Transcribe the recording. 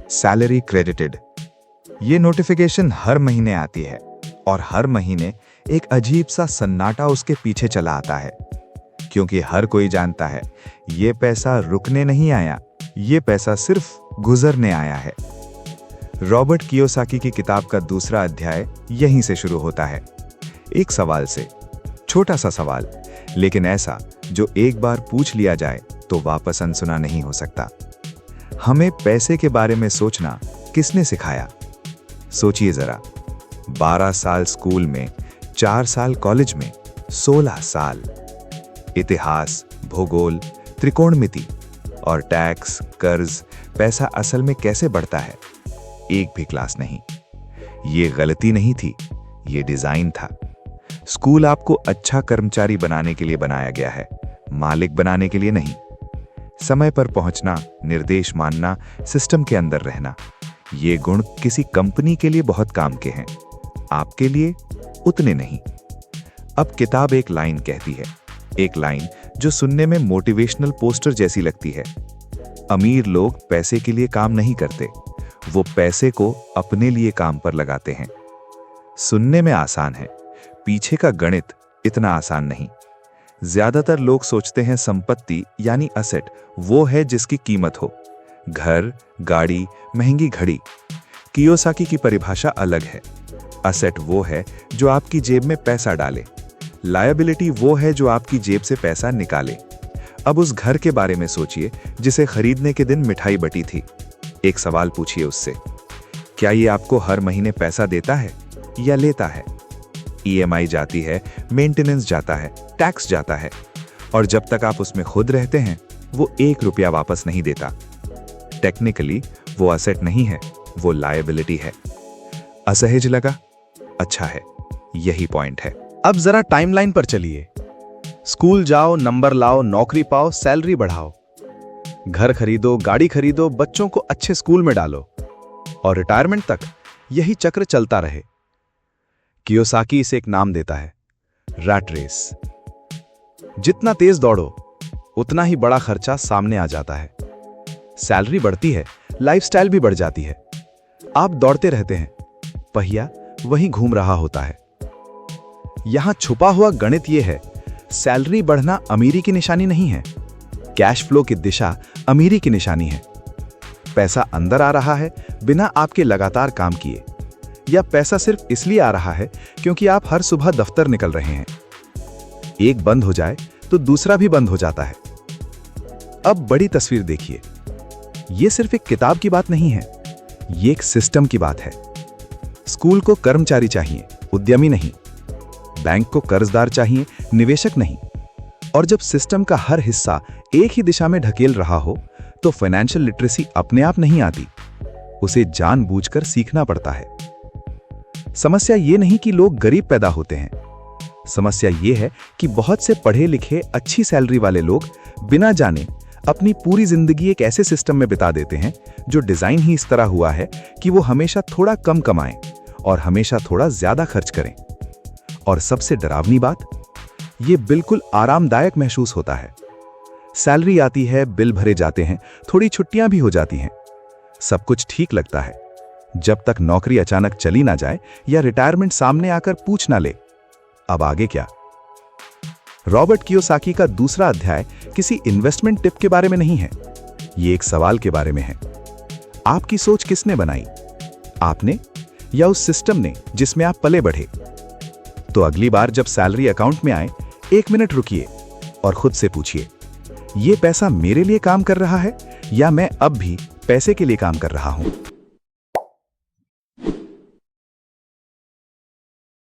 Salary credited. ये notification हर महीने आती है और हर महीने एक अजीब सा सन्नाटा उसके पीछे चला आता है, क्योंकि हर कोई जानता है ये पैसा रुकने नहीं आया, ये पैसा सिर्फ गुजरने आया है। रॉबर्ट कियोसाकी की किताब का दूसरा अध्याय यहीं से शुरू होता है, एक सवाल से। छोटा सा सवाल, लेकिन ऐसा जो एक बार पूछ लिया जाए तो वापस अनसुना नहीं हो सकता। हमें पैसे के बारे में सोचना किसने सिखाया? सोचिए जरा, 12 साल स्कूल में, 4 साल कॉलेज में, 16 साल इतिहास, भूगोल, त्रिकोणमिति और टैक्स, कर्ज, पैसा असल में कैसे बढ़ता है, एक भी क्लास नहीं। ये गलती नहीं थी, ये डिजाइन था। स्कूल आपको अच्छा कर्मचारी बनाने के लिए बनाया गया है, मालिक बनाने के लिए नहीं। समय पर पहुंचना, निर्देश मानना, सिस्टम के अंदर रहना, ये गुण किसी कंपनी के लिए बहुत काम के हैं, आपके लिए उतने नहीं। अब किताब एक लाइन कहती है, एक लाइन जो सुनने में मोटिवेशनल पोस्टर जैसी लगती है। अमीर लोग पैसे के लिए काम नहीं करते, वो पैसे को अपने लिए काम पर लगाते हैं। सुनने में आसान है, पीछे का गणित इतना आसान नहीं। ज्यादातर लोग सोचते हैं संपत्ति यानी असेट वो है जिसकी कीमत हो, घर, गाड़ी, महंगी घड़ी। कियोसाकी की परिभाषा अलग है। असेट वो है जो आपकी जेब में पैसा डाले, लायबिलिटी वो है जो आपकी जेब से पैसा निकाले। अब उस घर के बारे में सोचिए जिसे खरीदने के दिन मिठाई बटी थी। एक सवाल पूछिए उससे, क्या ये आपको हर महीने पैसा देता है या लेता है? EMI जाती है, मेंटेनेंस जाता है, टैक्स जाता है, और जब तक आप उसमें खुद रहते हैं वो 1 रुपया वापस नहीं देता। टेक्निकली वो असेट नहीं है, वो लायबिलिटी है। असहज लगा? अच्छा है, यही पॉइंट है। अब जरा टाइमलाइन पर चलिए। स्कूल जाओ, नंबर लाओ, नौकरी पाओ, सैलरी बढ़ाओ, घर खरीदो, गाड़ी खरीदो, बच्चों को अच्छे स्कूल में डालो, और रिटायरमेंट तक यही चक्र चलता रहे। कियोसाकी इसे एक नाम देता है, रैट रेस। जितना तेज दौड़ो उतना ही बड़ा खर्चा सामने आ जाता है। सैलरी बढ़ती है, लाइफस्टाइल भी बढ़ जाती है। आप दौड़ते रहते हैं, पहिया वहीं घूम रहा होता है। यहां छुपा हुआ गणित यह है, सैलरी बढ़ना अमीरी की निशानी नहीं है, कैश फ्लो की दिशा अमीरी की निशानी है। पैसा अंदर आ रहा है बिना आपके लगातार काम किए, या पैसा सिर्फ इसलिए आ रहा है क्योंकि आप हर सुबह दफ्तर निकल रहे हैं। एक बंद हो जाए तो दूसरा भी बंद हो जाता है। अब बड़ी तस्वीर देखिए, यह सिर्फ एक किताब की बात नहीं है, यह एक सिस्टम की बात है। स्कूल को कर्मचारी चाहिए, उद्यमी नहीं। बैंक को कर्जदार चाहिए, निवेशक नहीं। और जब सिस्टम का हर हिस्सा एक ही दिशा में ढकेल रहा हो तो फाइनेंशियल लिटरेसी अपने आप नहीं आती, उसे जानबूझकर सीखना पड़ता है। समस्या ये नहीं कि लोग गरीब पैदा होते हैं, समस्या ये है कि बहुत से पढ़े लिखे अच्छी सैलरी वाले लोग बिना जाने अपनी पूरी जिंदगी एक ऐसे सिस्टम में बिता देते हैं जो डिजाइन ही इस तरह हुआ है कि वो हमेशा थोड़ा कम कमाएं और हमेशा थोड़ा ज्यादा खर्च करें। और सबसे डरावनी बात, ये बिल्कुल आरामदायक महसूस होता है। सैलरी आती है, बिल भरे जाते हैं, थोड़ी छुट्टियां भी हो जाती हैं, सब कुछ ठीक लगता है, जब तक नौकरी अचानक चली ना जाए या रिटायरमेंट सामने आकर पूछ ना ले, अब आगे क्या? रॉबर्ट कियोसाकी का दूसरा अध्याय किसी इन्वेस्टमेंट टिप के बारे में नहीं है, ये एक सवाल के बारे में है। आपकी सोच किसने बनाई, आपने या उस सिस्टम ने जिसमें आप पले बढ़े? तो अगली बार जब सैलरी अकाउंट में आए, 1 मिनट रुकिए और खुद से पूछिए, ये पैसा मेरे लिए काम कर रहा है या मैं अब भी पैसे के लिए काम कर रहा हूं?